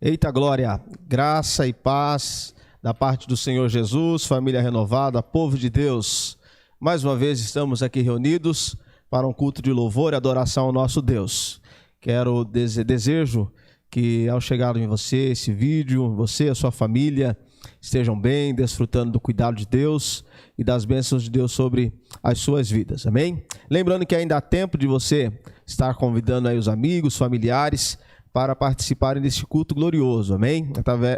Eita glória, graça e paz da parte do Senhor Jesus, família renovada, povo de Deus. Mais uma vez estamos aqui reunidos para um culto de louvor e adoração ao nosso Deus. Desejo que ao chegar em você esse vídeo, você e a sua família estejam bem, desfrutando do cuidado de Deus e das bênçãos de Deus sobre as suas vidas, amém? Lembrando que ainda há tempo de você estar convidando aí os amigos, familiares, para participarem deste culto glorioso, amém?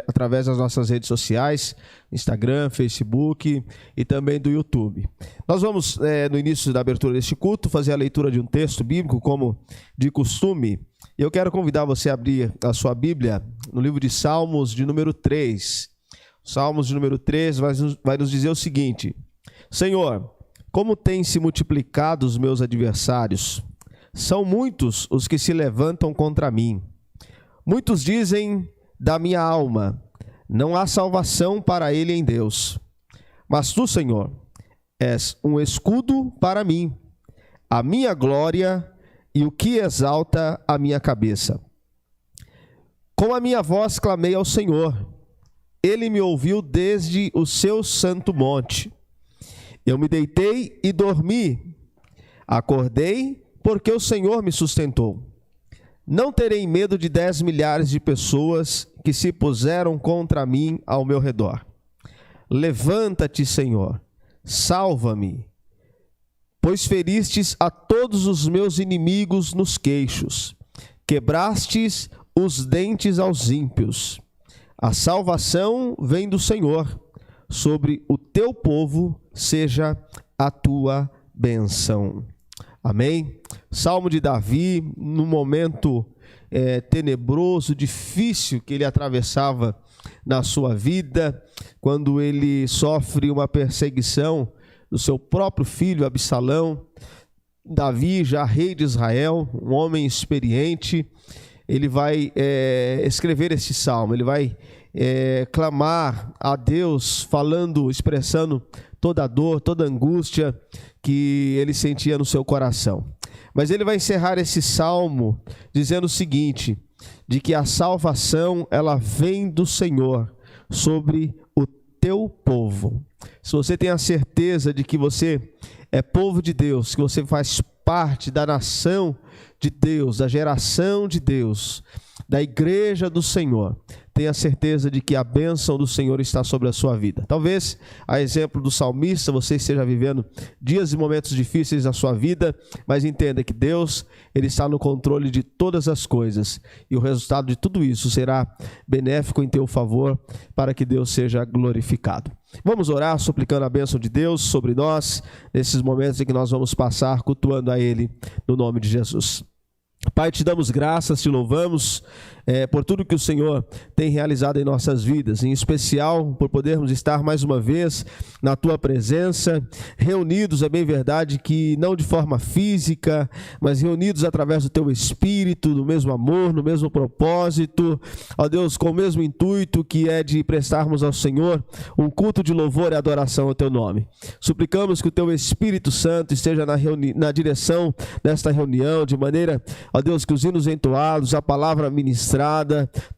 Através das nossas redes sociais, Instagram, Facebook e também do YouTube. Nós vamos, no início da abertura deste culto, fazer a leitura de um texto bíblico, como de costume. E eu quero convidar você a abrir a sua Bíblia no livro de Salmos, de número 3. Salmos de número 3 vai nos dizer o seguinte: Senhor, como têm se multiplicado os meus adversários? São muitos os que se levantam contra mim. Muitos dizem da minha alma, não há salvação para ele em Deus. Mas tu, Senhor, és um escudo para mim, a minha glória e o que exalta a minha cabeça. Com a minha voz clamei ao Senhor, ele me ouviu desde o seu santo monte. Eu me deitei e dormi, acordei porque o Senhor me sustentou. Não terei medo de 10 milhares de pessoas que se puseram contra mim ao meu redor. Levanta-te, Senhor, salva-me, pois feristes a todos os meus inimigos nos queixos, quebrastes os dentes aos ímpios. A salvação vem do Senhor, sobre o teu povo seja a tua bênção. Amém? Salmo de Davi, num momento tenebroso, difícil que ele atravessava na sua vida, quando ele sofre uma perseguição do seu próprio filho Absalão. Davi, já rei de Israel, um homem experiente, ele vai escrever esse salmo, ele vai clamar a Deus, expressando toda a dor, toda a angústia que ele sentia no seu coração. Mas ele vai encerrar esse salmo dizendo o seguinte, de que a salvação, ela vem do Senhor sobre o teu povo. Se você tem a certeza de que você é povo de Deus, que você faz parte da nação de Deus, da geração de Deus, da igreja do Senhor, tenha certeza de que a bênção do Senhor está sobre a sua vida. Talvez, a exemplo do salmista, você esteja vivendo dias e momentos difíceis na sua vida, mas entenda que Deus, Ele está no controle de todas as coisas, e o resultado de tudo isso será benéfico em teu favor, para que Deus seja glorificado. Vamos orar suplicando a bênção de Deus sobre nós, nesses momentos em que nós vamos passar cultuando a Ele, no nome de Jesus. Pai, te damos graças, te louvamos por tudo que o Senhor tem realizado em nossas vidas, em especial por podermos estar mais uma vez na Tua presença, reunidos, é bem verdade que não de forma física, mas reunidos através do Teu Espírito, no mesmo amor, no mesmo propósito, ó Deus, com o mesmo intuito que é de prestarmos ao Senhor um culto de louvor e adoração ao Teu nome. Suplicamos que o Teu Espírito Santo esteja na direção desta reunião, de maneira, ó Deus, que os hinos entoados, a palavra ministrada,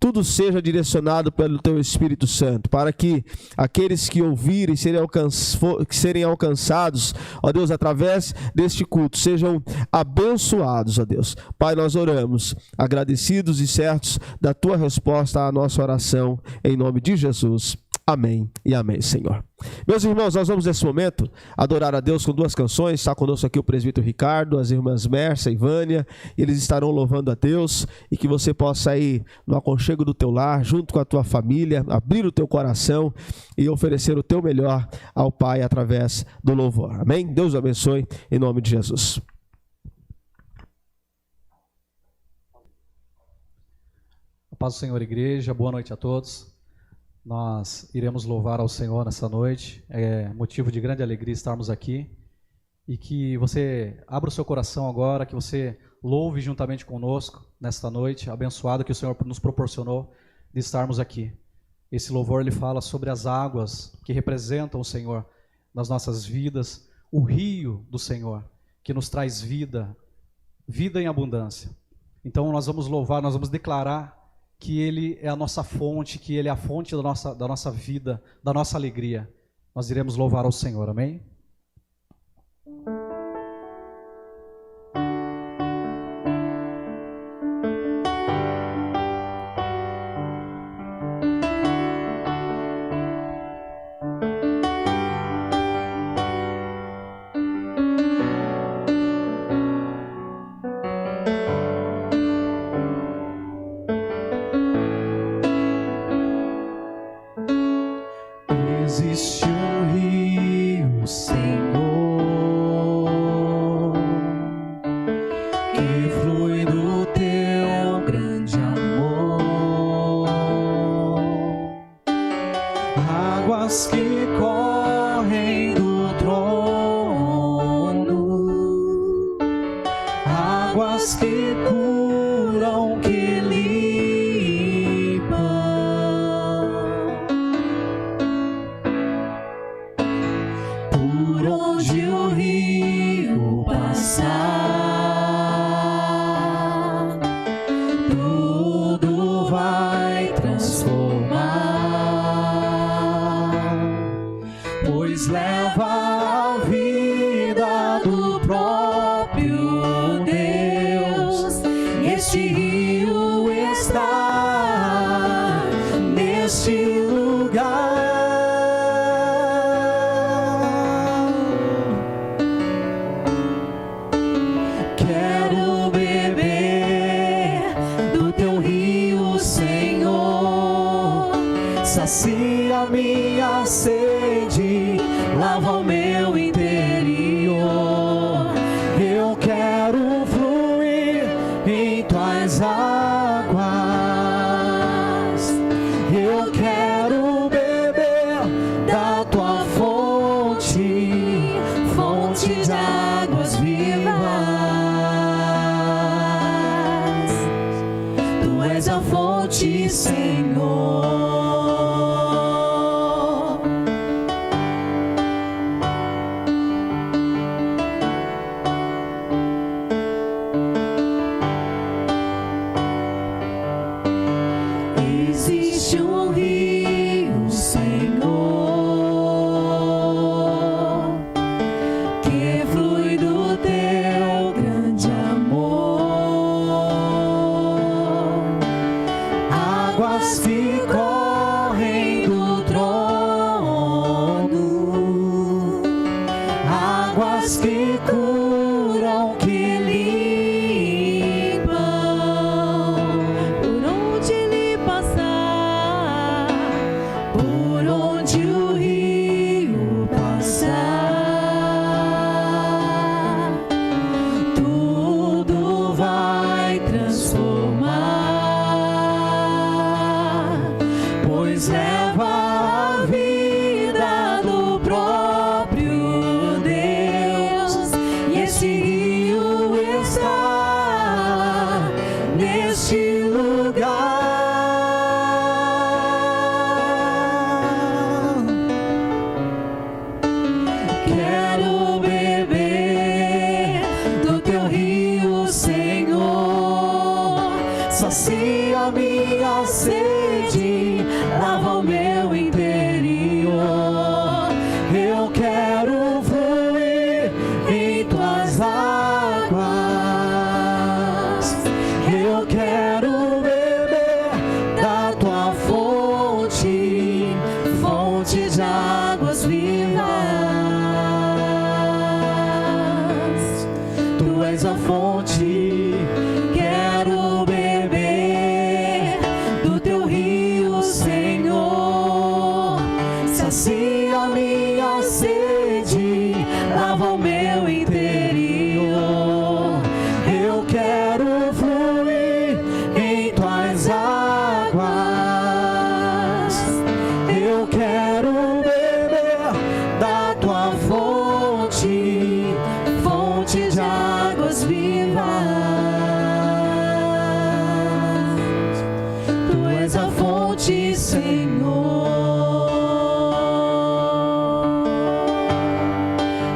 tudo seja direcionado pelo Teu Espírito Santo, para que aqueles que ouvirem serem alcançados, ó Deus, através deste culto, sejam abençoados, ó Deus. Pai, nós oramos, agradecidos e certos da Tua resposta à nossa oração, em nome de Jesus. Amém e amém, Senhor. Meus irmãos, nós vamos nesse momento adorar a Deus com duas canções. Está conosco aqui o presbítero Ricardo, as irmãs Mércia e Vânia, eles estarão louvando a Deus, e que você possa ir no aconchego do teu lar, junto com a tua família, abrir o teu coração e oferecer o teu melhor ao Pai através do louvor. Amém? Deus abençoe em nome de Jesus. A paz do Senhor, igreja, boa noite a todos. Nós iremos louvar ao Senhor nessa noite, é motivo de grande alegria estarmos aqui, e que você abra o seu coração agora, que você louve juntamente conosco nesta noite, abençoado que o Senhor nos proporcionou de estarmos aqui. Esse louvor, ele fala sobre as águas que representam o Senhor nas nossas vidas, o rio do Senhor, que nos traz vida, vida em abundância. Então nós vamos louvar, nós vamos declarar que Ele é a nossa fonte, que Ele é a fonte da nossa vida, da nossa alegria. Nós iremos louvar ao Senhor, amém? Existe um rio, Senhor, que flui do teu grande amor, águas que correm do trono, águas que curam, que limpam. Por onde o rio passar, tudo vai transformar, pois leva a vida do próprio Deus. Este rio está neste lugar. Quero beber do teu rio, Senhor. Sacia minha sede, lava o meu interior. Eu quero fluir em tuas águas. Eu quero beber da tua fonte, fonte de águas vivas. Tu és a fonte, Senhor. Existe um rio, Senhor, que flui do teu grande amor, águas que correm do trono, águas que curam, que limpam. Por onde ele passar, Por onde o rio passar, tudo vai transformar, pois leva a vida do próprio Deus. E esse rio está neste lugar. Quero beber do teu rio, Senhor. Sacia minha sede, lava o meu interior. Eu quero fluir em tuas águas. Eu quero beber da tua fonte, fonte de águas vivas. Tu és a fonte. Quero beber do teu rio, Senhor. Sacia minha sede, lava o meu interior. Eu quero fluir em tuas águas. Eu quero beber da tua fonte, fonte de águas vivas. Tu és a fonte, Senhor.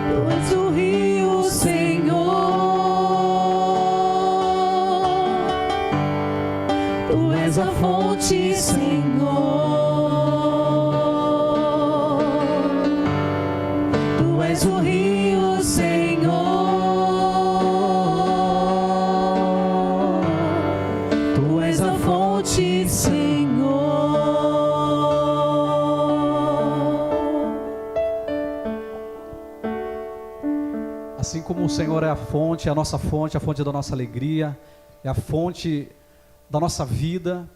Tu és o rio, Senhor. Tu és a fonte. fonte, Senhor. Tu és o rio, Senhor. Tu és a fonte, Senhor. Assim como o Senhor é a fonte, a nossa fonte, a fonte da nossa alegria, é a fonte da nossa vida,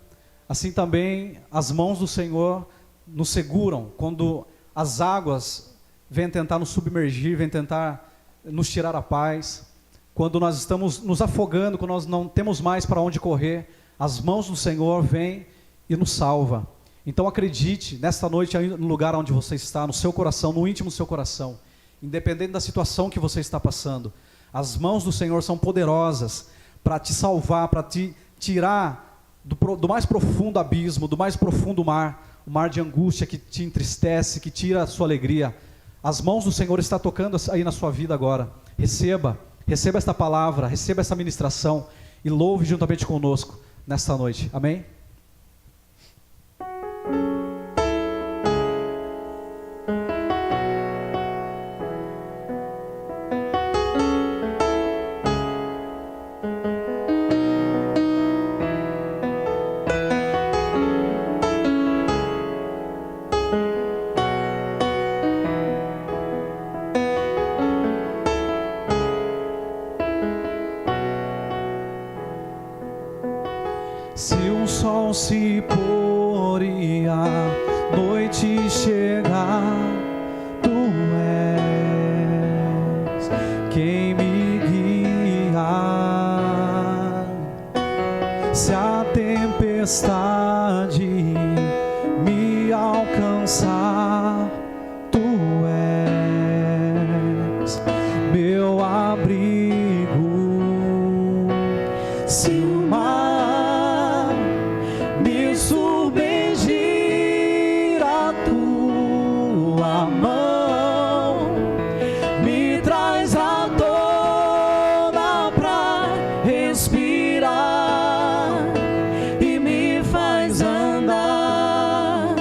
assim também as mãos do Senhor nos seguram quando as águas vêm tentar nos submergir, vêm tentar nos tirar a paz, quando nós estamos nos afogando, quando nós não temos mais para onde correr, as mãos do Senhor vêm e nos salva. Então acredite, nesta noite, no lugar onde você está, no seu coração, no íntimo do seu coração, independente da situação que você está passando, as mãos do Senhor são poderosas para te salvar, para te tirar do mais profundo abismo, do mais profundo mar, o mar de angústia que te entristece, que tira a sua alegria. As mãos do Senhor estão tocando aí na sua vida agora. Receba esta palavra, receba essa ministração e louve juntamente conosco nesta noite. Amém? Se o sol se pôr e a noite chegar, tu és quem me guia. Se a tempestade me alcançar, tu és meu abrigo. Se o mar me submergir, a tua mão me traz à tona pra respirar e me faz andar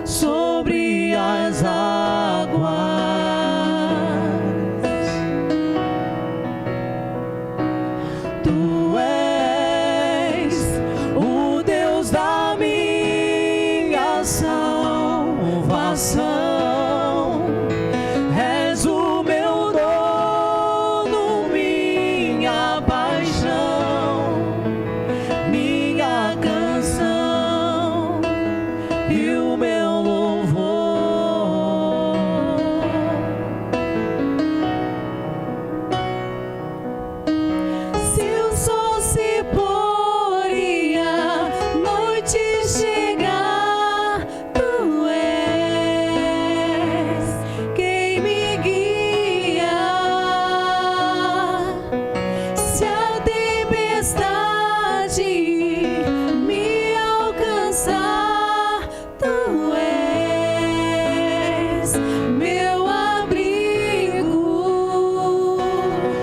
sobre as águas. Tu és o Deus da minha salvação, és o meu dono, minha paixão, minha canção e o meu louvor. Se o sol se pôr e a noite chegar, tu és quem me guia. Se a tempestade me alcançar, tu és meu abrigo.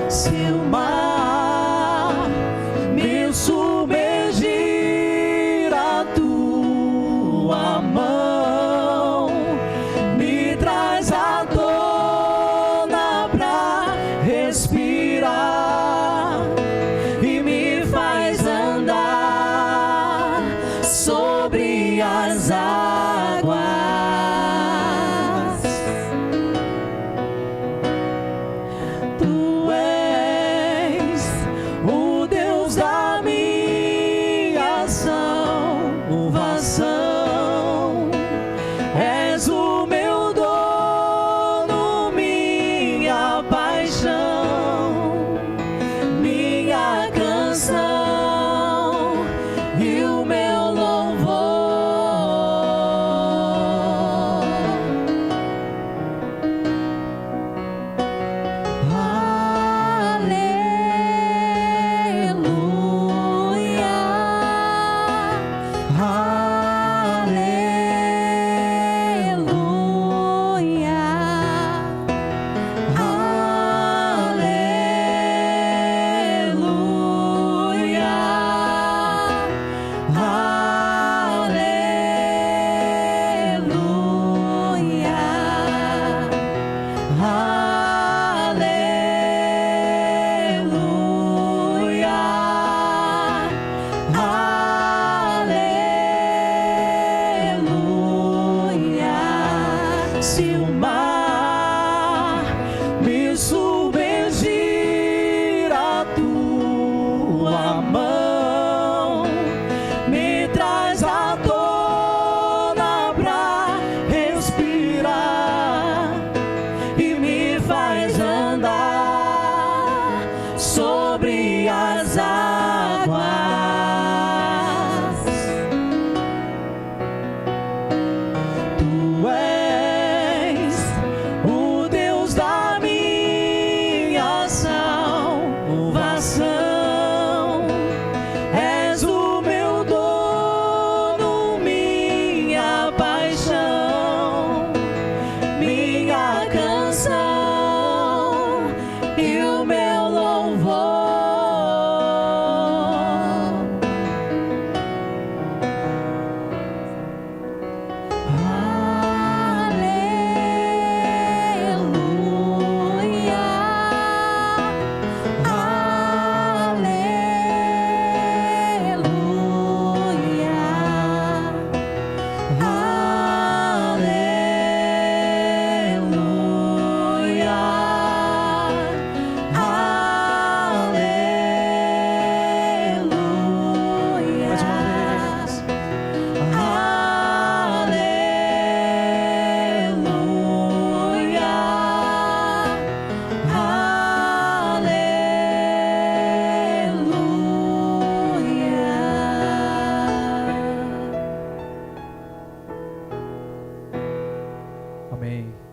Se o mar me submergir, a tua mão me traz à tona pra respirar e me faz andar sobre as águas. Tu és o Deus da minha salvação, és o meu dono, minha paixão, minha canção e o meu louvor. Aleluia.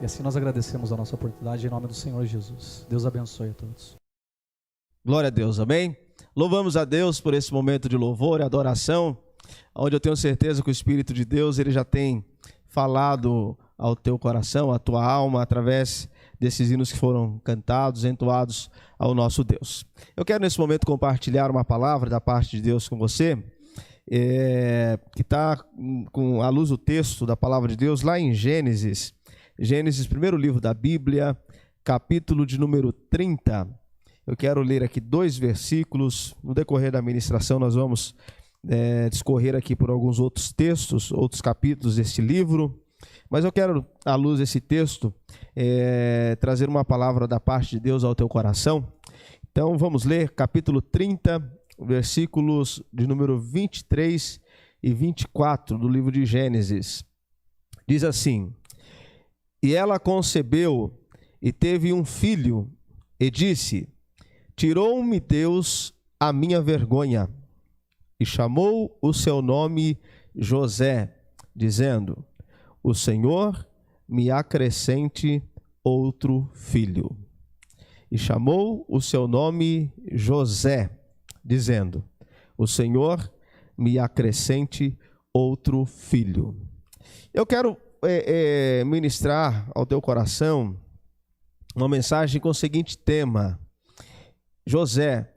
E assim nós agradecemos a nossa oportunidade em nome do Senhor Jesus. Deus abençoe a todos. Glória a Deus, amém? Louvamos a Deus por esse momento de louvor e adoração, onde eu tenho certeza que o Espírito de Deus ele já tem falado ao teu coração, à tua alma, através desses hinos que foram cantados, entoados ao nosso Deus. Eu quero nesse momento compartilhar uma palavra da parte de Deus com você, que está com a luz do texto da palavra de Deus lá em Gênesis, primeiro livro da Bíblia, capítulo de número 30. Eu quero ler aqui 2 versículos. No decorrer da ministração nós vamos discorrer aqui por alguns outros textos, outros capítulos deste livro, mas eu quero, à luz desse texto, trazer uma palavra da parte de Deus ao teu coração. Então vamos ler capítulo 30, versículos de número 23 e 24 do livro de Gênesis. Diz assim: E ela concebeu e teve um filho, e disse: Tirou-me Deus a minha vergonha, e chamou o seu nome José, dizendo: O Senhor me acrescente outro filho. E chamou o seu nome José, dizendo: O Senhor me acrescente outro filho. Eu quero ministrar ao teu coração uma mensagem com o seguinte tema: José,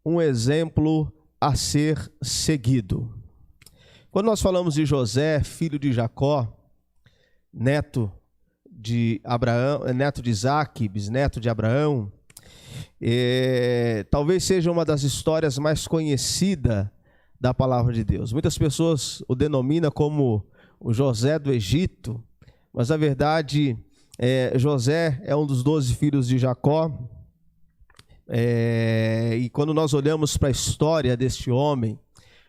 um exemplo a ser seguido. Quando nós falamos de José, filho de Jacó, neto de Abraão, neto de Isaque, bisneto de Abraão, talvez seja uma das histórias mais conhecidas da palavra de Deus. Muitas pessoas o denominam como o José do Egito, mas na verdade José é um dos 12 filhos de Jacó. E quando nós olhamos para a história deste homem,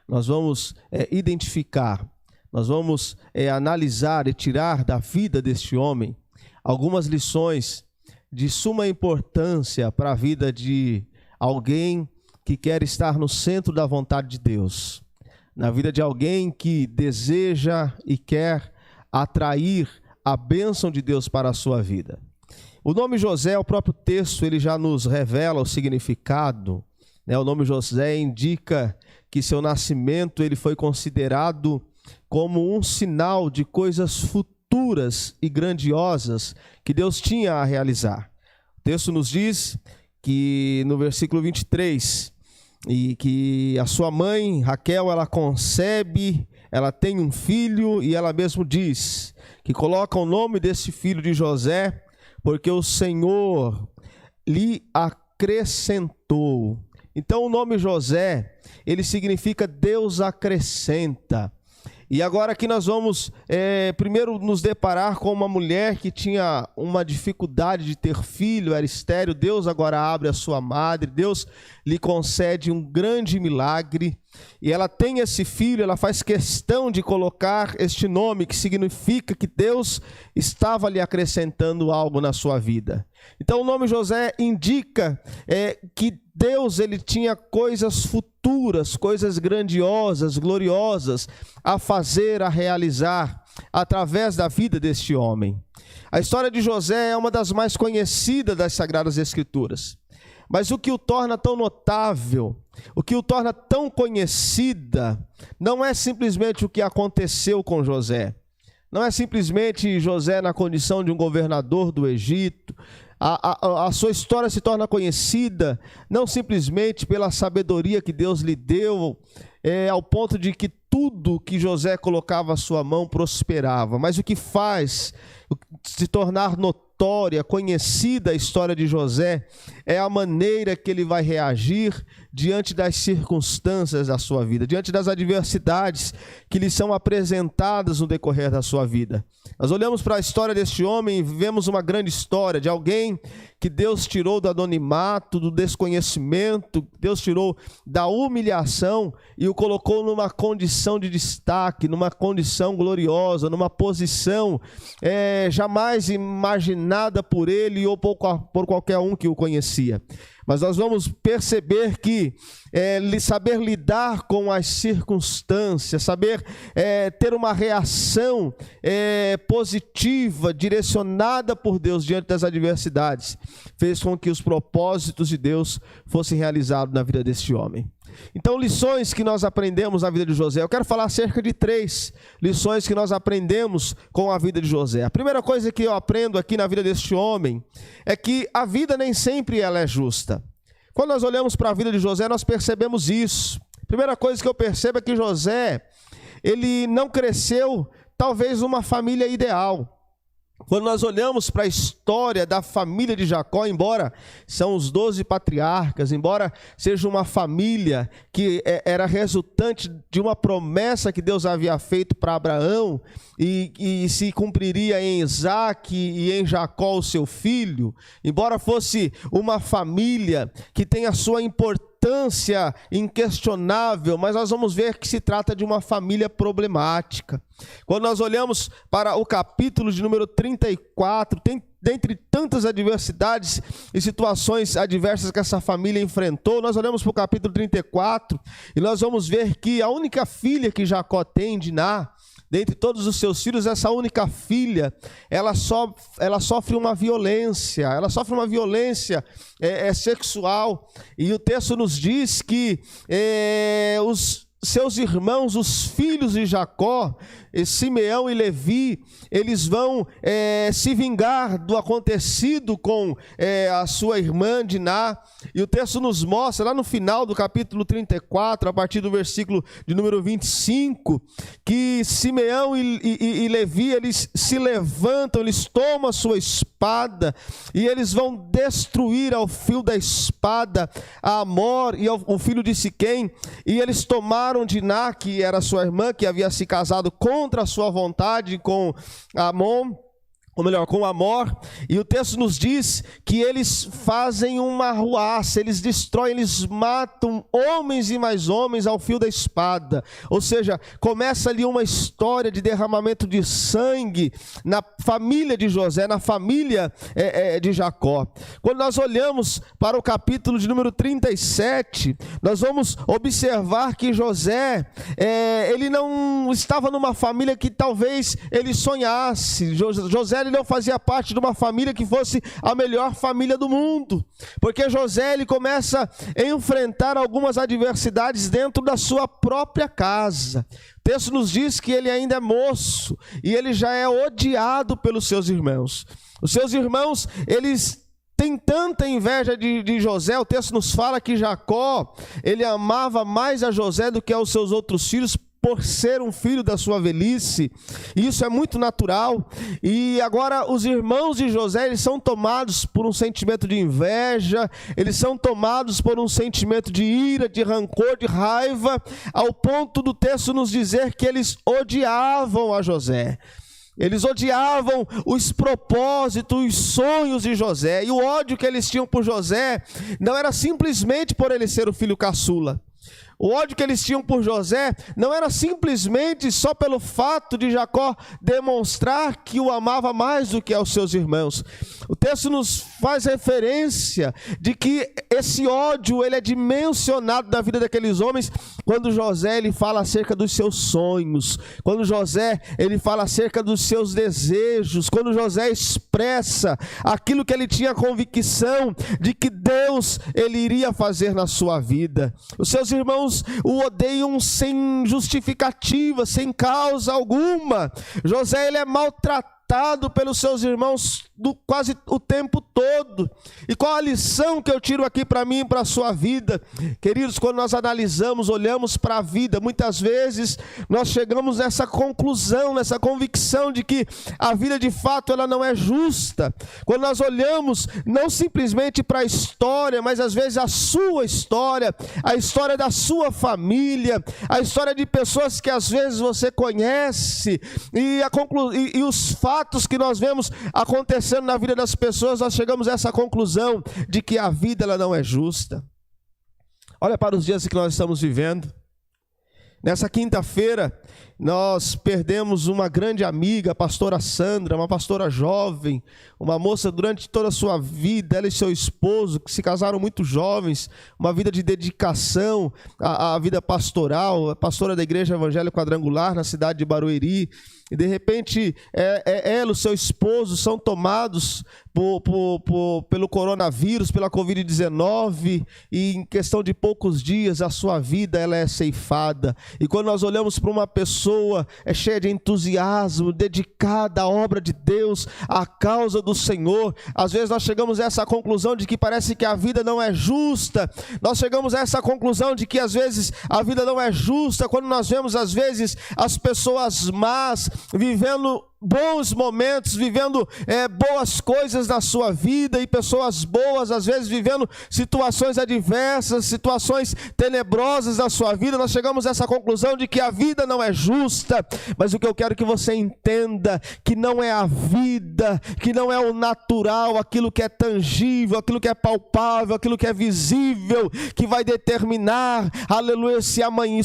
nós vamos identificar, nós vamos analisar e tirar da vida deste homem algumas lições de suma importância para a vida de alguém que quer estar no centro da vontade de Deus, na vida de alguém que deseja e quer atrair a bênção de Deus para a sua vida. O nome José, o próprio texto, ele já nos revela o significado, né? O nome José indica que seu nascimento ele foi considerado como um sinal de coisas futuras e grandiosas que Deus tinha a realizar. O texto nos diz que no versículo 23, e que a sua mãe, Raquel, ela concebe, ela tem um filho, e ela mesmo diz que coloca o nome desse filho de José, porque o Senhor lhe acrescentou. Então o nome José, ele significa Deus acrescenta. E agora aqui nós vamos primeiro nos deparar com uma mulher que tinha uma dificuldade de ter filho, era estéril. Deus agora abre a sua madre, Deus lhe concede um grande milagre. E ela tem esse filho, ela faz questão de colocar este nome, que significa que Deus estava lhe acrescentando algo na sua vida. Então o nome José indica que Deus ele tinha coisas futuras, coisas grandiosas, gloriosas a fazer, a realizar através da vida deste homem. A história de José é uma das mais conhecidas das Sagradas Escrituras. Mas o que o torna tão notável, o que o torna tão conhecida, não é simplesmente o que aconteceu com José. Não é simplesmente José na condição de um governador do Egito. A sua história se torna conhecida não simplesmente pela sabedoria que Deus lhe deu, ao ponto de que tudo que José colocava à sua mão prosperava, mas o que faz se tornar notória, conhecida a história de José, é a maneira que ele vai reagir diante das circunstâncias da sua vida, diante das adversidades que lhe são apresentadas no decorrer da sua vida. Nós olhamos para a história deste homem e vemos uma grande história de alguém que Deus tirou do anonimato, do desconhecimento, Deus tirou da humilhação e o colocou numa condição de destaque, numa condição gloriosa, numa posição jamais imaginada por ele ou por qualquer um que o conhecia. Mas nós vamos perceber que saber lidar com as circunstâncias, saber ter uma reação positiva, direcionada por Deus diante das adversidades, fez com que os propósitos de Deus fossem realizados na vida deste homem. Então, lições que nós aprendemos na vida de José. Eu quero falar acerca de 3 lições que nós aprendemos com a vida de José. A primeira coisa que eu aprendo aqui na vida deste homem é que a vida nem sempre ela é justa. Quando nós olhamos para a vida de José, nós percebemos isso. A primeira coisa que eu percebo é que José, ele não cresceu talvez numa família ideal. Quando nós olhamos para a história da família de Jacó, embora são os 12 patriarcas, embora seja uma família que era resultante de uma promessa que Deus havia feito para Abraão e se cumpriria em Isaac e em Jacó, o seu filho, embora fosse uma família que tem a sua importância inquestionável, mas nós vamos ver que se trata de uma família problemática. Quando nós olhamos para o capítulo de número 34, dentre tantas adversidades e situações adversas que essa família enfrentou, nós olhamos para o capítulo 34 e nós vamos ver que a única filha que Jacó tem, Diná, dentre todos os seus filhos, essa única filha, ela sofre uma violência, sexual, e o texto nos diz que os seus irmãos, os filhos de Jacó, Simeão e Levi, eles vão se vingar do acontecido com a sua irmã Diná, e o texto nos mostra, lá no final do capítulo 34, a partir do versículo de número 25, que Simeão e Levi, eles se levantam, eles tomam a sua espada, e eles vão destruir ao fio da espada a Amor e o filho de Siquém, e eles tomaram Diná, que era sua irmã, que havia se casado contra a sua vontade com Amon, ou melhor, com Amor, e o texto nos diz que eles fazem uma arruaça, eles destroem, eles matam homens e mais homens ao fio da espada, ou seja, começa ali uma história de derramamento de sangue na família de José, na família de Jacó. Quando nós olhamos para o capítulo de número 37, nós vamos observar que José, ele não estava numa família que talvez ele sonhasse. José, ele não fazia parte de uma família que fosse a melhor família do mundo, porque José, ele começa a enfrentar algumas adversidades dentro da sua própria casa. O texto nos diz que ele ainda é moço e ele já é odiado pelos seus irmãos. Os seus irmãos, eles têm tanta inveja de José. O texto nos fala que Jacó, ele amava mais a José do que aos seus outros filhos, por ser um filho da sua velhice. Isso é muito natural. E agora os irmãos de José, eles são tomados por um sentimento de inveja, eles são tomados por um sentimento de ira, de rancor, de raiva, ao ponto do texto nos dizer que eles odiavam a José. Eles odiavam os propósitos, os sonhos de José. E o ódio que eles tinham por José não era simplesmente por ele ser o filho caçula. O ódio que eles tinham por José não era simplesmente só pelo fato de Jacó demonstrar que o amava mais do que aos seus irmãos. O texto nos faz referência de que esse ódio, ele é dimensionado da vida daqueles homens quando José, ele fala acerca dos seus sonhos, quando José, ele fala acerca dos seus desejos, quando José expressa aquilo que ele tinha convicção de que Deus, ele iria fazer na sua vida. Os seus irmãos o odeiam sem justificativa, sem causa alguma. José, ele é maltratado pelos seus irmãos quase o tempo todo. E qual a lição que eu tiro aqui para mim e para a sua vida? Queridos, quando nós analisamos, olhamos para a vida, muitas vezes nós chegamos nessa conclusão, nessa convicção de que a vida de fato ela não é justa. Quando nós olhamos não simplesmente para a história, mas às vezes a sua história, a história da sua família, a história de pessoas que às vezes você conhece, e os fatos fatos que nós vemos acontecendo na vida das pessoas, nós chegamos a essa conclusão de que a vida ela não é justa. Olha para os dias que nós estamos vivendo. Nessa quinta-feira, nós perdemos uma grande amiga, a pastora Sandra, uma pastora jovem, uma moça durante toda a sua vida, ela e seu esposo, que se casaram muito jovens, uma vida de dedicação à vida pastoral, pastora da Igreja Evangélica Quadrangular, na cidade de Barueri, e de repente ela e o seu esposo são tomados pelo coronavírus, pela Covid-19, e em questão de poucos dias a sua vida ela é ceifada. E quando nós olhamos para uma pessoa cheia de entusiasmo, dedicada à obra de Deus, à causa do Senhor, às vezes nós chegamos a essa conclusão de que parece que a vida não é justa. Nós chegamos a essa conclusão de que às vezes a vida não é justa quando nós vemos às vezes as pessoas más vivendo bons momentos, vivendo boas coisas na sua vida, e pessoas boas às vezes vivendo situações adversas, situações tenebrosas na sua vida. Nós chegamos a essa conclusão de que a vida não é justa. Mas o que eu quero que você entenda, que não é a vida, que não é o natural, aquilo que é tangível, aquilo que é palpável, aquilo que é visível, que vai determinar, aleluia, se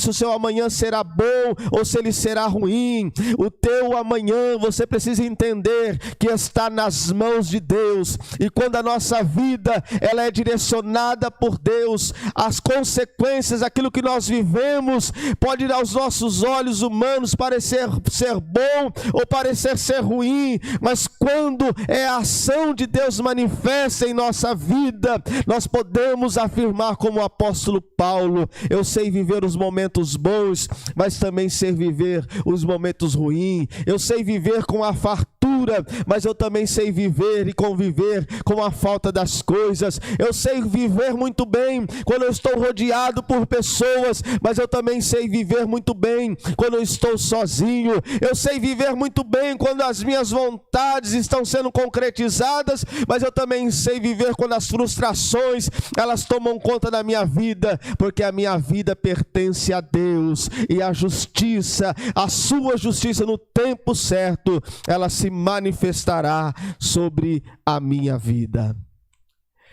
o seu amanhã será bom ou se ele será ruim. O teu amanhã, você precisa entender que está nas mãos de Deus, e quando a nossa vida ela é direcionada por Deus, as consequências, aquilo que nós vivemos, pode aos nossos olhos humanos parecer ser bom ou parecer ser ruim, mas quando é a ação de Deus manifesta em nossa vida, nós podemos afirmar como o apóstolo Paulo: eu sei viver os momentos bons, mas também sei viver os momentos ruins. Eu sei viver com a fartura, mas eu também sei viver e conviver com a falta das coisas. Eu sei viver muito bem quando eu estou rodeado por pessoas, mas eu também sei viver muito bem quando eu estou sozinho. Eu sei viver muito bem quando as minhas vontades estão sendo concretizadas, mas eu também sei viver quando as frustrações elas tomam conta da minha vida, porque a minha vida pertence a Deus, e a justiça, a sua justiça no tempo certo, ela se manifestará sobre a minha vida.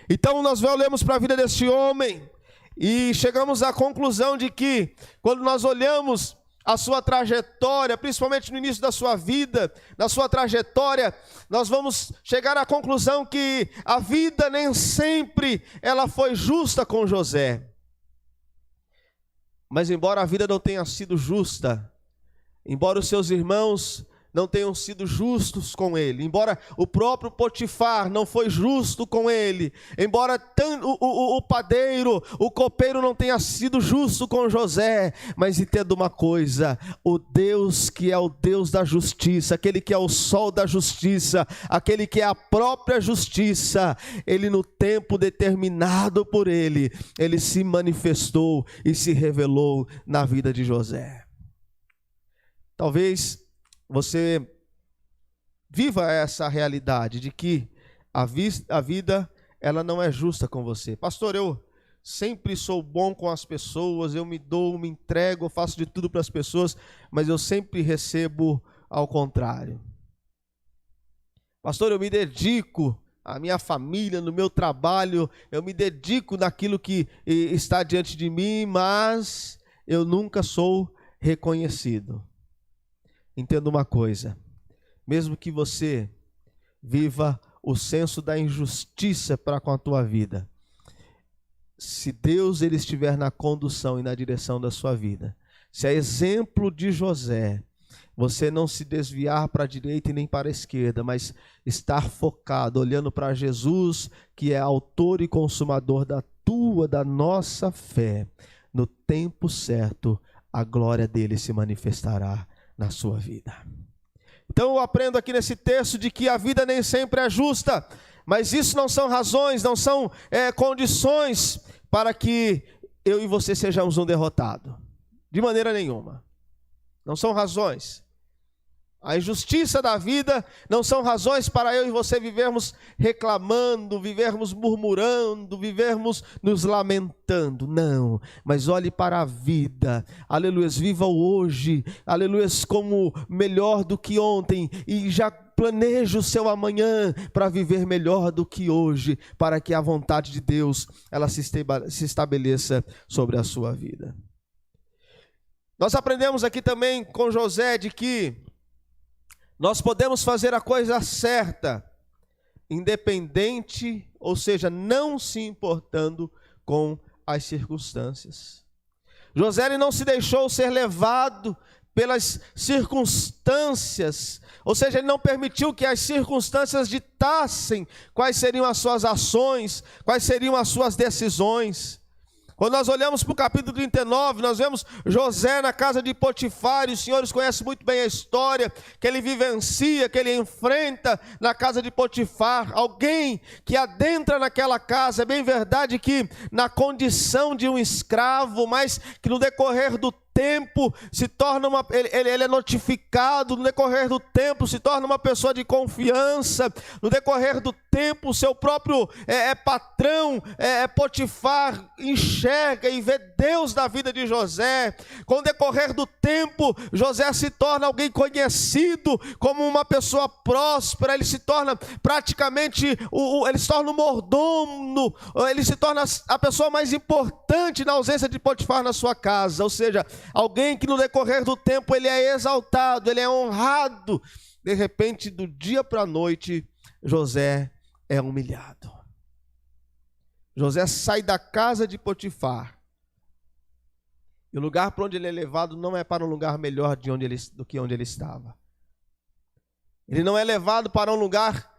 Então nós olhamos para a vida deste homem e chegamos à conclusão de que, quando nós olhamos a sua trajetória, principalmente no início da sua vida, na sua trajetória, nós vamos chegar à conclusão que a vida nem sempre ela foi justa com José. Mas embora a vida não tenha sido justa, embora os seus irmãos não tenham sido justos com ele, embora o próprio Potifar não foi justo com ele, embora o padeiro, o copeiro não tenha sido justo com José, mas entenda uma coisa: o Deus que é o Deus da justiça, aquele que é o sol da justiça, aquele que é a própria justiça, ele no tempo determinado por ele se manifestou e se revelou na vida de José. Talvez você viva essa realidade de que a vida ela não é justa com você. Pastor, eu sempre sou bom com as pessoas, eu me dou, me entrego, eu faço de tudo para as pessoas, mas eu sempre recebo ao contrário. Pastor, eu me dedico à minha família, no meu trabalho, eu me dedico naquilo que está diante de mim, mas eu nunca sou reconhecido. Entenda uma coisa: mesmo que você viva o senso da injustiça para com a tua vida, se Deus ele estiver na condução e na direção da sua vida, se é exemplo de José, você não se desviar para a direita e nem para a esquerda, mas estar focado, olhando para Jesus, que é autor e consumador da nossa fé, no tempo certo, a glória dele se manifestará na sua vida. Então eu aprendo aqui nesse texto de que a vida nem sempre é justa, mas isso não são razões, não são condições para que eu e você sejamos um derrotado, de maneira nenhuma. Não são razões. A injustiça da vida não são razões para eu e você vivermos reclamando, vivermos murmurando, vivermos nos lamentando. Não, mas olhe para a vida. Aleluia, viva o hoje. Aleluia, como melhor do que ontem. E já planeje o seu amanhã para viver melhor do que hoje, para que a vontade de Deus ela se estabeleça sobre a sua vida. Nós aprendemos aqui também com José de que nós podemos fazer a coisa certa, independente, ou seja, não se importando com as circunstâncias. José ele não se deixou ser levado pelas circunstâncias, ou seja, ele não permitiu que as circunstâncias ditassem quais seriam as suas ações, quais seriam as suas decisões. Quando nós olhamos para o capítulo 39, nós vemos José na casa de Potifar, e os senhores conhecem muito bem a história, que ele vivencia, que ele enfrenta na casa de Potifar, alguém que adentra naquela casa, é bem verdade que na condição de um escravo, mas que no decorrer do tempo se torna ele é notificado, no decorrer do tempo se torna uma pessoa de confiança, no decorrer do tempo o seu próprio patrão, Potifar, enxerga e vê Deus na vida de José. Com o decorrer do tempo, José se torna alguém conhecido como uma pessoa próspera, ele se torna praticamente, ele se torna o mordomo, ele se torna a pessoa mais importante na ausência de Potifar na sua casa, ou seja, alguém que no decorrer do tempo ele é exaltado, ele é honrado. De repente, do dia para a noite, José é humilhado. José sai da casa de Potifar. E o lugar para onde ele é levado não é para um lugar melhor do que onde ele estava. Ele não é levado para um lugar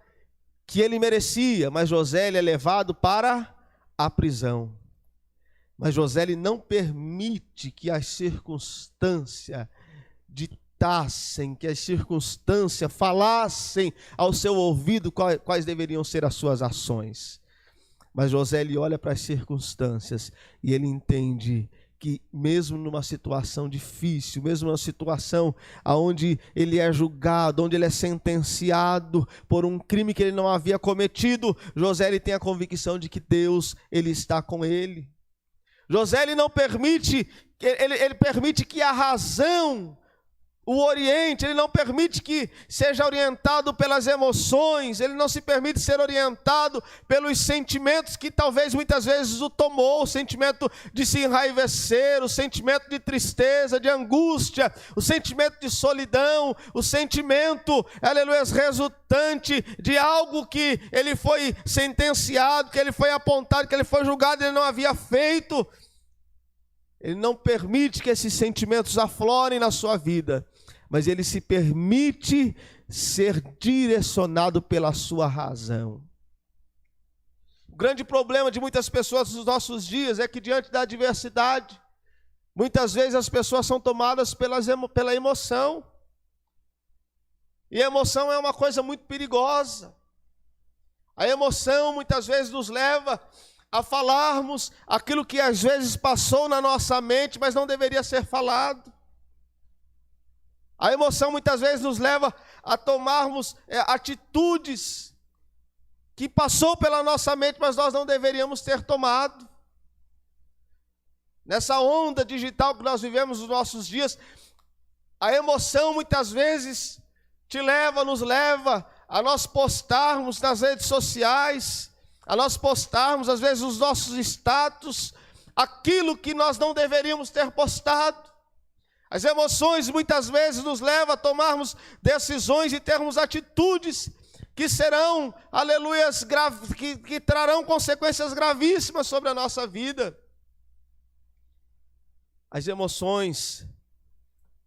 que ele merecia, mas José ele é levado para a prisão. Mas José ele não permite que as circunstâncias ditassem, que as circunstâncias falassem ao seu ouvido quais deveriam ser as suas ações. Mas José ele olha para as circunstâncias e ele entende que mesmo numa situação difícil, mesmo numa situação onde ele é julgado, onde ele é sentenciado por um crime que ele não havia cometido, José ele tem a convicção de que Deus ele está com ele. José ele não permite, ele permite que a razão o oriente, ele não permite que seja orientado pelas emoções, ele não se permite ser orientado pelos sentimentos que talvez muitas vezes o tomou, o sentimento de se enraivecer, o sentimento de tristeza, de angústia, o sentimento de solidão, o sentimento, aleluia, resultante de algo que ele foi sentenciado, que ele foi apontado, que ele foi julgado, ele não havia feito. Ele não permite que esses sentimentos aflorem na sua vida, mas ele se permite ser direcionado pela sua razão. O grande problema de muitas pessoas nos nossos dias é que diante da adversidade, muitas vezes as pessoas são tomadas pela emoção. E a emoção é uma coisa muito perigosa. A emoção muitas vezes nos leva a falarmos aquilo que às vezes passou na nossa mente, mas não deveria ser falado. A emoção muitas vezes nos leva a tomarmos atitudes que passou pela nossa mente, mas nós não deveríamos ter tomado. Nessa onda digital que nós vivemos nos nossos dias, a emoção muitas vezes nos leva a nós postarmos nas redes sociais, a nós postarmos, às vezes, os nossos status, aquilo que nós não deveríamos ter postado. As emoções, muitas vezes, nos levam a tomarmos decisões e termos atitudes que serão, aleluias, que trarão consequências gravíssimas sobre a nossa vida. As emoções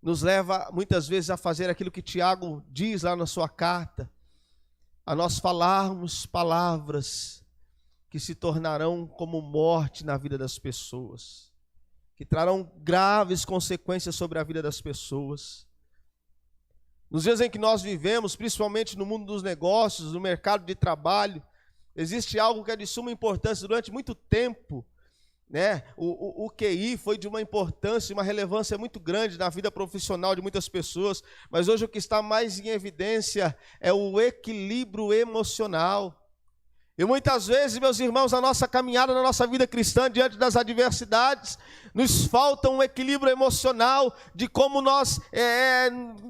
nos levam, muitas vezes, a fazer aquilo que Tiago diz lá na sua carta, a nós falarmos palavras que se tornarão como morte na vida das pessoas, que trarão graves consequências sobre a vida das pessoas. Nos dias em que nós vivemos, principalmente no mundo dos negócios, no mercado de trabalho, existe algo que é de suma importância. Durante muito tempo, o QI foi de uma importância, uma relevância muito grande na vida profissional de muitas pessoas, mas hoje o que está mais em evidência é o equilíbrio emocional. E muitas vezes, meus irmãos, na nossa caminhada, na nossa vida cristã, diante das adversidades, nos falta um equilíbrio emocional de como nós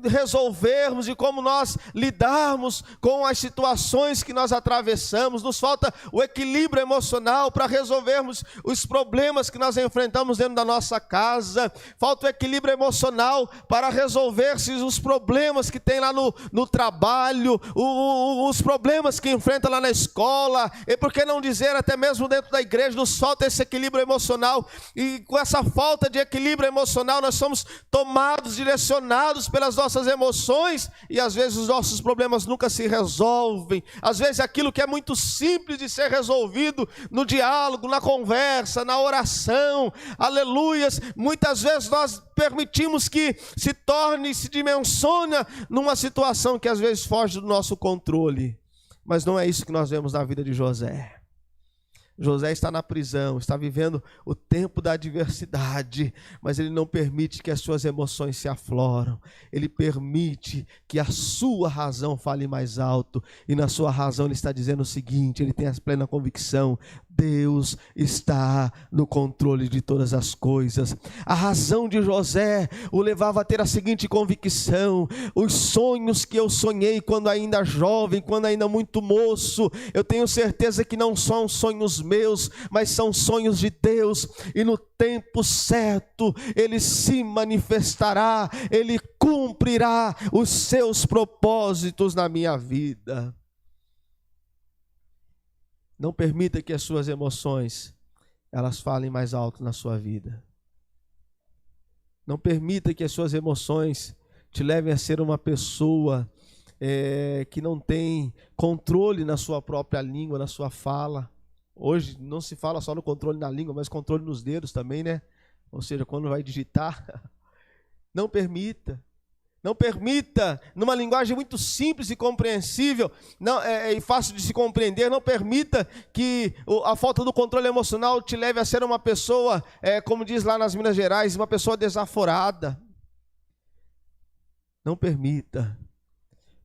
resolvermos, de como nós lidarmos com as situações que nós atravessamos. Nos falta o equilíbrio emocional para resolvermos os problemas que nós enfrentamos dentro da nossa casa. Falta o equilíbrio emocional para resolver-se os problemas que tem lá no trabalho, os problemas que enfrenta lá na escola, e por que não dizer até mesmo dentro da igreja. Nos falta esse equilíbrio emocional, e com essa falta de equilíbrio emocional nós somos tomados, direcionados pelas nossas emoções, e às vezes os nossos problemas nunca se resolvem. Às vezes aquilo que é muito simples de ser resolvido no diálogo, na conversa, na oração, aleluias, muitas vezes nós permitimos que se torne, se dimensiona numa situação que às vezes foge do nosso controle. Mas não é isso que nós vemos na vida de José. José está na prisão, está vivendo o tempo da adversidade, mas ele não permite que as suas emoções se afloram. Ele permite que a sua razão fale mais alto, e na sua razão ele está dizendo o seguinte, ele tem a plena convicção: Deus está no controle de todas as coisas. A razão de José o levava a ter a seguinte convicção: os sonhos que eu sonhei quando ainda jovem, quando ainda muito moço, eu tenho certeza que não são sonhos meus, mas são sonhos de Deus, e no tempo certo Ele se manifestará, Ele cumprirá os seus propósitos na minha vida. Não permita que as suas emoções elas falem mais alto na sua vida. Não permita que as suas emoções te levem a ser uma pessoa que não tem controle na sua própria língua, na sua fala. Hoje não se fala só no controle na língua, mas controle nos dedos também, né? Ou seja, quando vai digitar. Não permita. Não permita, numa linguagem muito simples e compreensível, e fácil de se compreender, não permita que a falta do controle emocional te leve a ser uma pessoa, como diz lá nas Minas Gerais, uma pessoa desaforada. Não permita,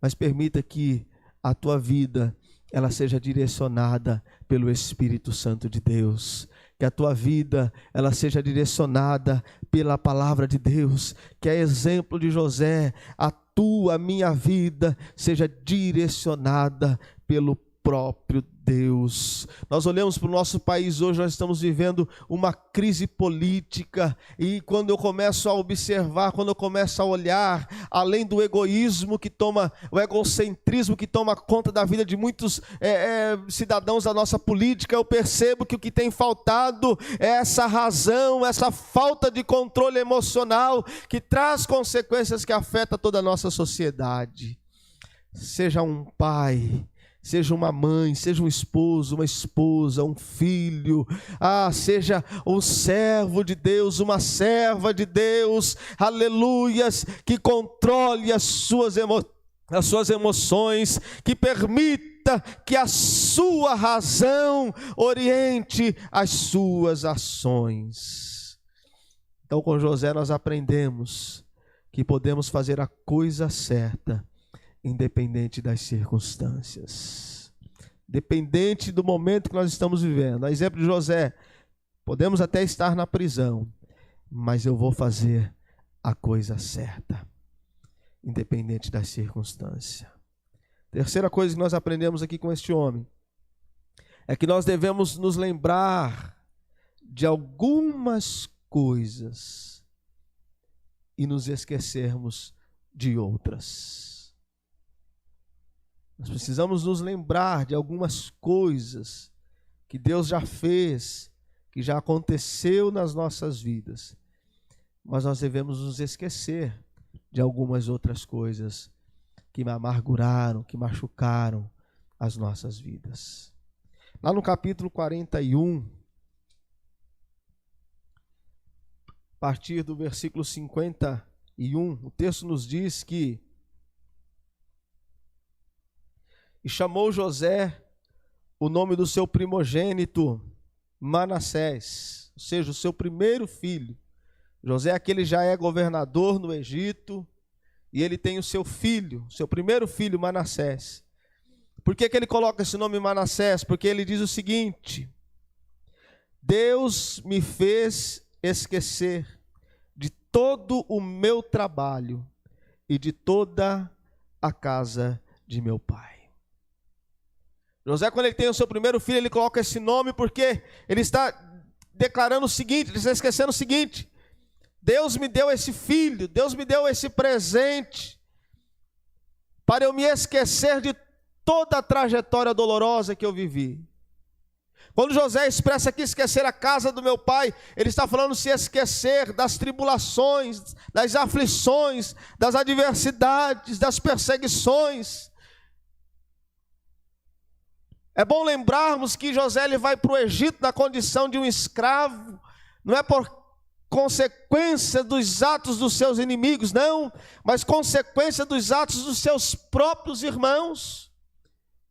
mas permita que a tua vida ela seja direcionada pelo Espírito Santo de Deus. Que a tua vida ela seja direcionada pela palavra de Deus. Que a exemplo de José, a minha vida seja direcionada pelo próprio Deus. Nós olhamos para o nosso país hoje, nós estamos vivendo uma crise política, e quando eu começo a observar, quando eu começo a olhar, além do egoísmo que toma, o egocentrismo que toma conta da vida de muitos cidadãos da nossa política, eu percebo que o que tem faltado é essa razão, essa falta de controle emocional que traz consequências que afetam toda a nossa sociedade. Seja um pai, seja uma mãe, seja um esposo, uma esposa, um filho, seja um servo de Deus, uma serva de Deus, aleluias, que controle as suas emoções, que permita que a sua razão oriente as suas ações. Então, com José nós aprendemos que podemos fazer a coisa certa, independente das circunstâncias, dependente do momento que nós estamos vivendo. A exemplo de José, podemos até estar na prisão, mas eu vou fazer a coisa certa, independente das circunstâncias. Terceira coisa que nós aprendemos aqui com este homem é que nós devemos nos lembrar de algumas coisas e nos esquecermos de outras. Nós precisamos nos lembrar de algumas coisas que Deus já fez, que já aconteceu nas nossas vidas, mas nós devemos nos esquecer de algumas outras coisas que amarguraram, que machucaram as nossas vidas. Lá no capítulo 41, a partir do versículo 51, o texto nos diz que: e chamou José o nome do seu primogênito Manassés, ou seja, o seu primeiro filho. José aquele já é governador no Egito, e ele tem o seu filho, seu primeiro filho Manassés. Por que ele coloca esse nome Manassés? Porque ele diz o seguinte: Deus me fez esquecer de todo o meu trabalho e de toda a casa de meu pai. José, quando ele tem o seu primeiro filho, ele coloca esse nome porque ele está declarando o seguinte, ele está esquecendo o seguinte: Deus me deu esse filho, Deus me deu esse presente para eu me esquecer de toda a trajetória dolorosa que eu vivi. Quando José expressa aqui esquecer a casa do meu pai, ele está falando se esquecer das tribulações, das aflições, das adversidades, das perseguições. É bom lembrarmos que José ele vai para o Egito na condição de um escravo, não é por consequência dos atos dos seus inimigos, não, mas consequência dos atos dos seus próprios irmãos,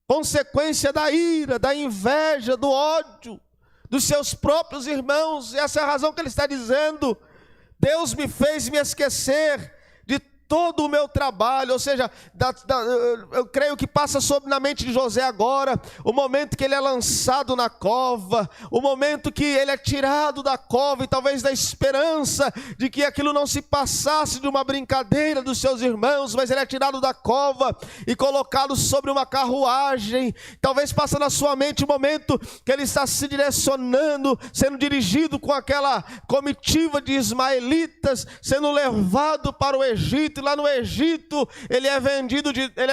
consequência da ira, da inveja, do ódio dos seus próprios irmãos. Essa é a razão que ele está dizendo: Deus me fez me esquecer de todo o meu trabalho. Ou seja, eu creio que passa na mente de José agora o momento que ele é lançado na cova, o momento que ele é tirado da cova, e talvez da esperança de que aquilo não se passasse de uma brincadeira dos seus irmãos, mas ele é tirado da cova e colocado sobre uma carruagem. Talvez passa na sua mente o momento que ele está se direcionando, sendo dirigido com aquela comitiva de ismaelitas, sendo levado para o Egito. E lá no Egito ele é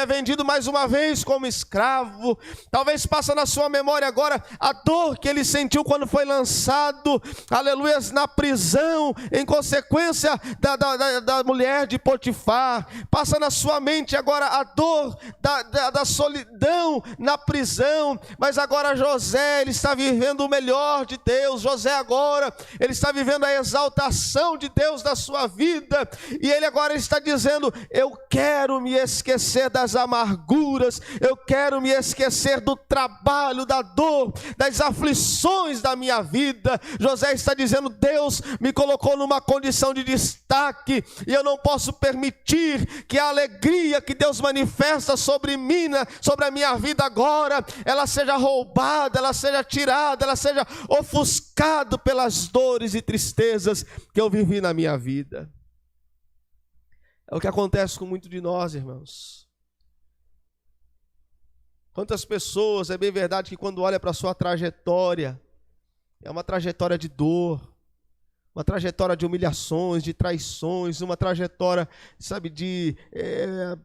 vendido mais uma vez como escravo. Talvez passa na sua memória agora a dor que ele sentiu quando foi lançado, aleluia, na prisão, em consequência da mulher de Potifar. Passa na sua mente agora a dor da solidão na prisão. Mas agora José, ele está vivendo o melhor de Deus. José agora, ele está vivendo a exaltação de Deus na sua vida, e ele agora está dizendo: eu quero me esquecer das amarguras, eu quero me esquecer do trabalho, da dor, das aflições da minha vida. José está dizendo: Deus me colocou numa condição de destaque, e eu não posso permitir que a alegria que Deus manifesta sobre mim, sobre a minha vida agora, ela seja roubada, ela seja tirada, ela seja ofuscada pelas dores e tristezas que eu vivi na minha vida. É o que acontece com muitos de nós, irmãos. Quantas pessoas, é bem verdade que quando olha para a sua trajetória, é uma trajetória de dor, uma trajetória de humilhações, de traições, uma trajetória, sabe, de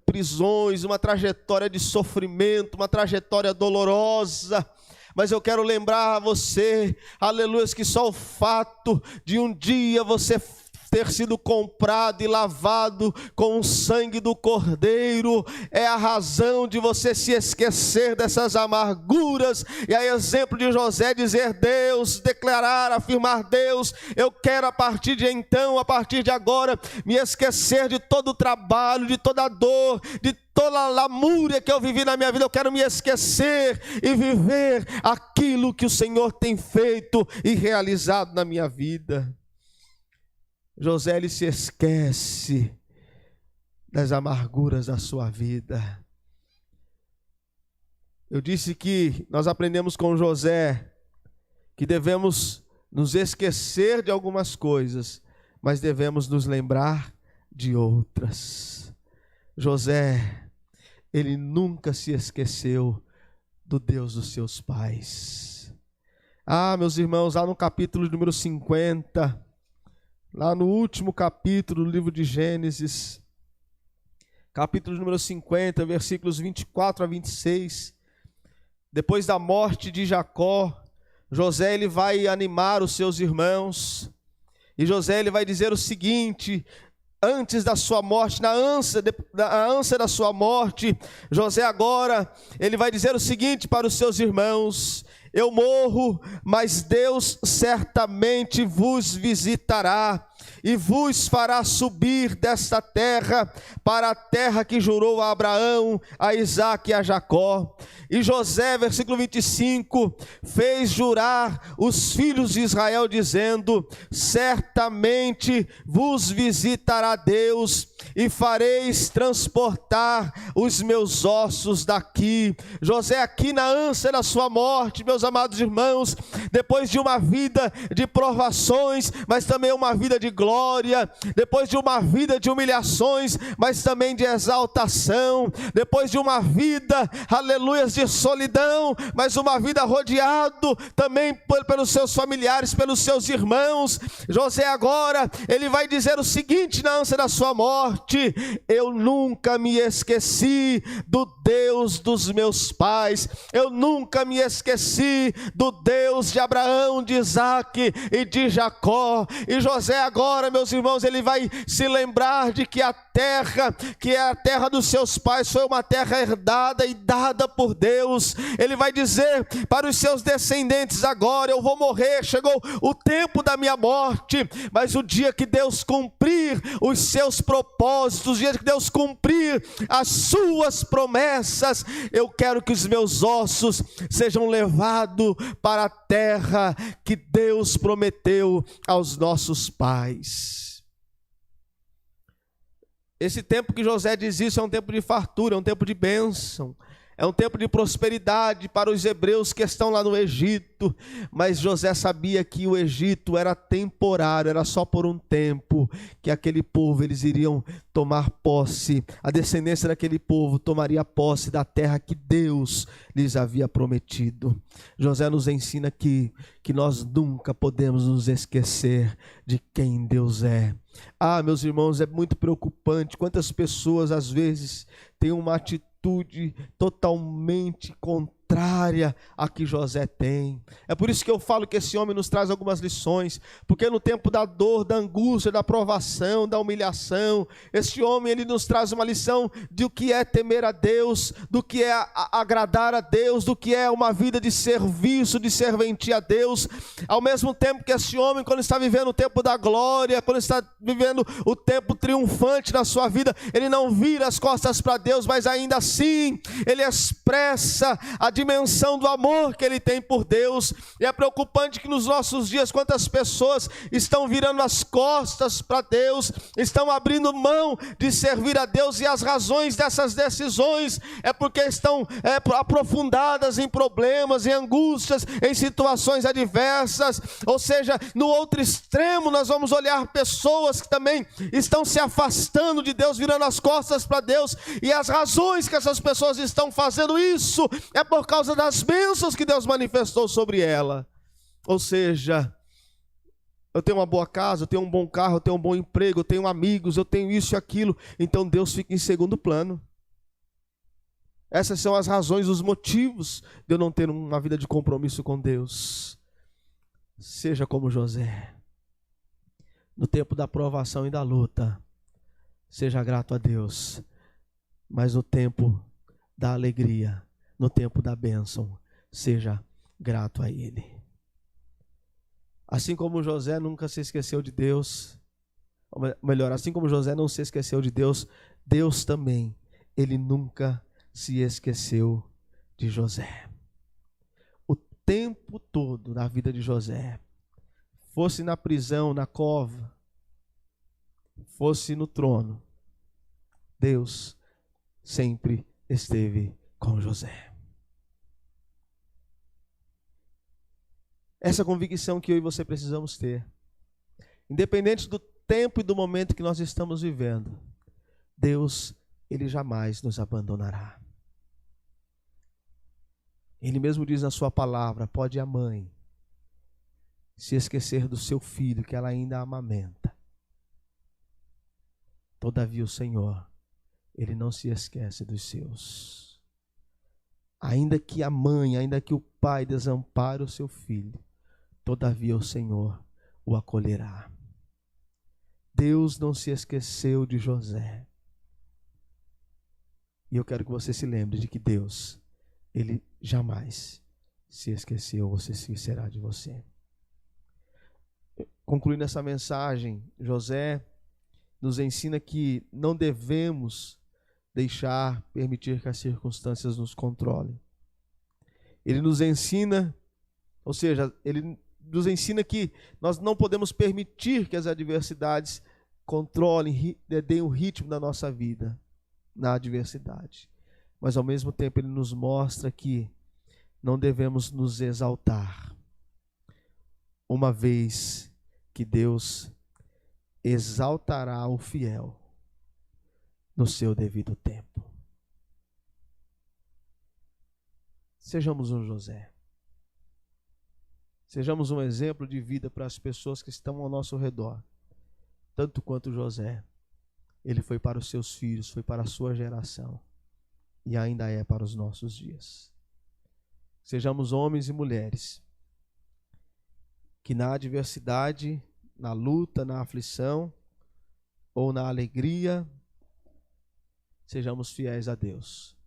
prisões, uma trajetória de sofrimento, uma trajetória dolorosa. Mas eu quero lembrar a você, aleluia, que só o fato de um dia você ter sido comprado e lavado com o sangue do Cordeiro é a razão de você se esquecer dessas amarguras. E a exemplo de José, dizer: Deus, declarar, afirmar: Deus, eu quero a partir de então, a partir de agora, me esquecer de todo o trabalho, de toda a dor, de toda a lamúria que eu vivi na minha vida. Eu quero me esquecer e viver aquilo que o Senhor tem feito e realizado na minha vida. José, ele se esquece das amarguras da sua vida. Eu disse que nós aprendemos com José que devemos nos esquecer de algumas coisas, mas devemos nos lembrar de outras. José, ele nunca se esqueceu do Deus dos seus pais. Ah, meus irmãos, lá no capítulo número 50, lá no último capítulo do livro de Gênesis, capítulo número 50, versículos 24 a 26, depois da morte de Jacó, José ele vai animar os seus irmãos, e José ele vai dizer o seguinte: antes da sua morte, na ânsia da sua morte, José agora, ele vai dizer o seguinte para os seus irmãos: eu morro, mas Deus certamente vos visitará, e vos fará subir desta terra para a terra que jurou a Abraão, a Isaque e a Jacó. E José, versículo 25, fez jurar os filhos de Israel, dizendo: certamente vos visitará Deus, e fareis transportar os meus ossos daqui. José, aqui na ânsia da sua morte, meus amados irmãos, depois de uma vida de provações, mas também uma vida de glória, depois de uma vida de humilhações, mas também de exaltação, depois de uma vida, aleluia, de solidão, mas uma vida rodeado também pelos seus familiares, pelos seus irmãos. José agora, ele vai dizer o seguinte na ânsia da sua morte: eu nunca me esqueci do Deus dos meus pais, eu nunca me esqueci do Deus de Abraão, de Isaque e de Jacó. E José agora, meus irmãos, ele vai se lembrar de que a terra, que é a terra dos seus pais, foi uma terra herdada e dada por Deus. Ele vai dizer para os seus descendentes: agora eu vou morrer, chegou o tempo da minha morte, mas o dia que Deus cumprir os seus propósitos, o dia que Deus cumprir as suas promessas, eu quero que os meus ossos sejam levados para a terra que Deus prometeu aos nossos pais. Esse tempo que José diz isso é um tempo de fartura, é um tempo de bênção, é um tempo de prosperidade para os hebreus que estão lá no Egito. Mas José sabia que o Egito era temporário, era só por um tempo, que aquele povo, eles iriam tomar posse, a descendência daquele povo tomaria posse da terra que Deus lhes havia prometido. José nos ensina aqui que nós nunca podemos nos esquecer de quem Deus é. Ah, meus irmãos, é muito preocupante quantas pessoas às vezes têm uma atitude totalmente contrária a que José tem. É por isso que eu falo que esse homem nos traz algumas lições, porque no tempo da dor, da angústia, da provação, da humilhação, este homem, ele nos traz uma lição do que é temer a Deus, do que é agradar a Deus, do que é uma vida de serviço, de serventia a Deus. Ao mesmo tempo que esse homem, quando está vivendo o tempo da glória, quando está vivendo o tempo triunfante da sua vida, ele não vira as costas para Deus, mas ainda assim, ele expressa a dimensão do amor que ele tem por Deus. E é preocupante que nos nossos dias, quantas pessoas estão virando as costas para Deus, estão abrindo mão de servir a Deus, e as razões dessas decisões é porque estão aprofundadas em problemas, em angústias, em situações adversas. Ou seja, no outro extremo nós vamos olhar pessoas que também estão se afastando de Deus, virando as costas para Deus, e as razões que essas pessoas estão fazendo isso é por causa das bênçãos que Deus manifestou sobre ela. Ou seja, eu tenho uma boa casa, eu tenho um bom carro, eu tenho um bom emprego, eu tenho amigos, eu tenho isso e aquilo, então Deus fica em segundo plano. Essas são as razões, os motivos de eu não ter uma vida de compromisso com Deus. Seja como José, no tempo da provação e da luta, seja grato a Deus, mas no tempo da alegria, no tempo da bênção, seja grato a Ele. Assim como José nunca se esqueceu de Deus, ou melhor, assim como José não se esqueceu de Deus, Deus também, Ele nunca se esqueceu de José. O tempo todo na vida de José, fosse na prisão, na cova, fosse no trono, Deus sempre esteve com José. Essa convicção que eu e você precisamos ter, independente do tempo e do momento que nós estamos vivendo, Deus, Ele jamais nos abandonará. Ele mesmo diz na sua palavra: pode a mãe se esquecer do seu filho que ela ainda amamenta, todavia o Senhor, Ele não se esquece dos seus. Ainda que a mãe, ainda que o pai desampare o seu filho, todavia o Senhor o acolherá. Deus não se esqueceu de José. E eu quero que você se lembre de que Deus, Ele jamais se esqueceu ou se esquecerá de você. concluindo essa mensagem, José nos ensina que não devemos permitir que as circunstâncias nos controlem. Ele nos ensina, ou seja, ele nos ensina que nós não podemos permitir que as adversidades controlem, deem o ritmo da nossa vida na adversidade. Mas ao mesmo tempo ele nos mostra que não devemos nos exaltar, uma vez que Deus exaltará o fiel no seu devido tempo. Sejamos um José. Sejamos um exemplo de vida para as pessoas que estão ao nosso redor. Tanto quanto José, ele foi para os seus filhos, foi para a sua geração e ainda é para os nossos dias. Sejamos homens e mulheres que na adversidade, na luta, na aflição ou na alegria, sejamos fiéis a Deus,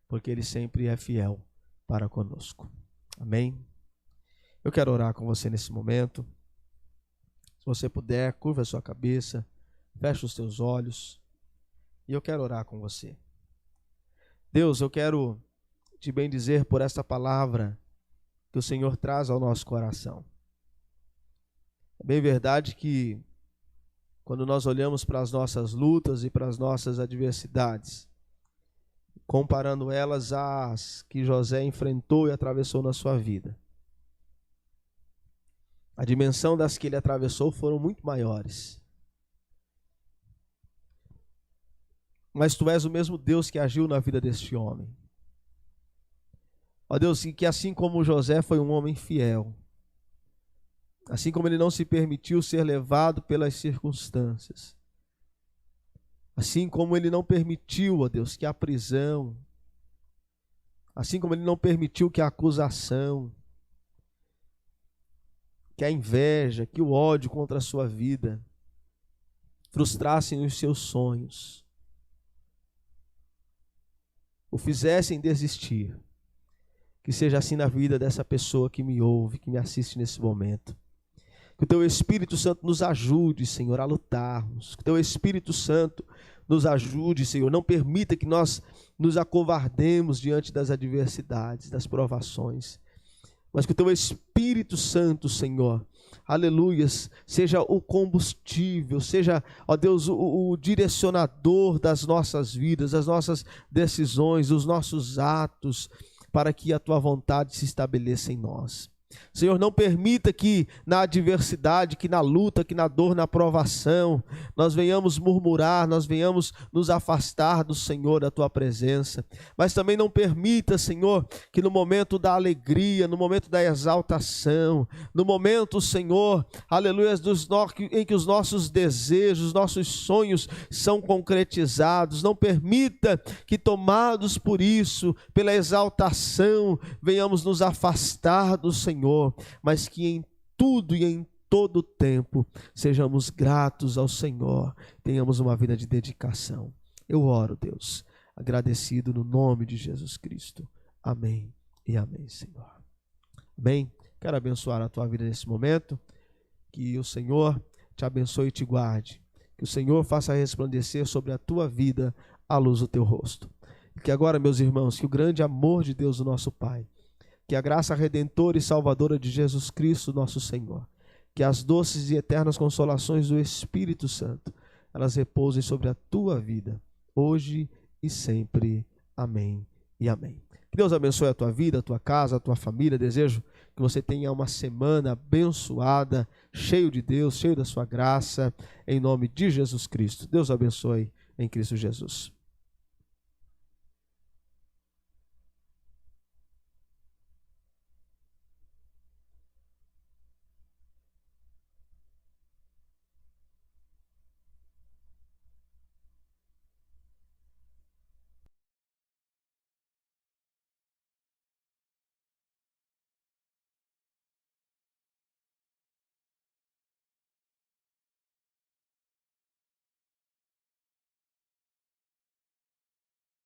porque Ele sempre é fiel para conosco. Amém? Eu quero orar com você nesse momento. Se você puder, curva a sua cabeça, feche os teus olhos e eu quero orar com você. Deus, eu quero te bendizer por esta palavra que o Senhor traz ao nosso coração. É bem verdade que quando nós olhamos para as nossas lutas e para as nossas adversidades, comparando elas às que José enfrentou e atravessou na sua vida, a dimensão das que ele atravessou foram muito maiores. Mas tu és o mesmo Deus que agiu na vida deste homem. Ó Deus, que assim como José foi um homem fiel, assim como ele não se permitiu ser levado pelas circunstâncias, assim como ele não permitiu, ó Deus, que a prisão, assim como ele não permitiu que a acusação, que a inveja, que o ódio contra a sua vida frustrassem os seus sonhos, o fizessem desistir. Que seja assim na vida dessa pessoa que me ouve, que me assiste nesse momento. Que o Teu Espírito Santo nos ajude, Senhor, a lutarmos. Que o Teu Espírito Santo nos ajude, Senhor. Não permita que nós nos acovardemos diante das adversidades, das provações. Mas que o Teu Espírito Santo, Senhor, aleluias, seja o combustível, seja, ó Deus, o direcionador das nossas vidas, das nossas decisões, dos nossos atos, para que a Tua vontade se estabeleça em nós. Senhor, não permita que na adversidade, que na luta, que na dor, na provação, nós venhamos murmurar, nós venhamos nos afastar do Senhor, da Tua presença. Mas também não permita, Senhor, que no momento da alegria, no momento da exaltação, no momento, Senhor, aleluia, em que os nossos desejos, os nossos sonhos são concretizados, não permita que tomados por isso, pela exaltação, venhamos nos afastar do Senhor, mas que em tudo e em todo tempo sejamos gratos ao Senhor, tenhamos uma vida de dedicação. Eu oro, Deus, agradecido no nome de Jesus Cristo. Amém e amém, Senhor. Amém. Quero abençoar a tua vida nesse momento, que o Senhor te abençoe e te guarde, que o Senhor faça resplandecer sobre a tua vida a luz do teu rosto. E que agora, meus irmãos, que o grande amor de Deus, o nosso Pai, que a graça redentora e salvadora de Jesus Cristo, nosso Senhor, que as doces e eternas consolações do Espírito Santo, elas repousem sobre a tua vida, hoje e sempre. Amém e amém. Que Deus abençoe a tua vida, a tua casa, a tua família. Desejo que você tenha uma semana abençoada, cheio de Deus, cheio da sua graça, em nome de Jesus Cristo. Deus abençoe em Cristo Jesus.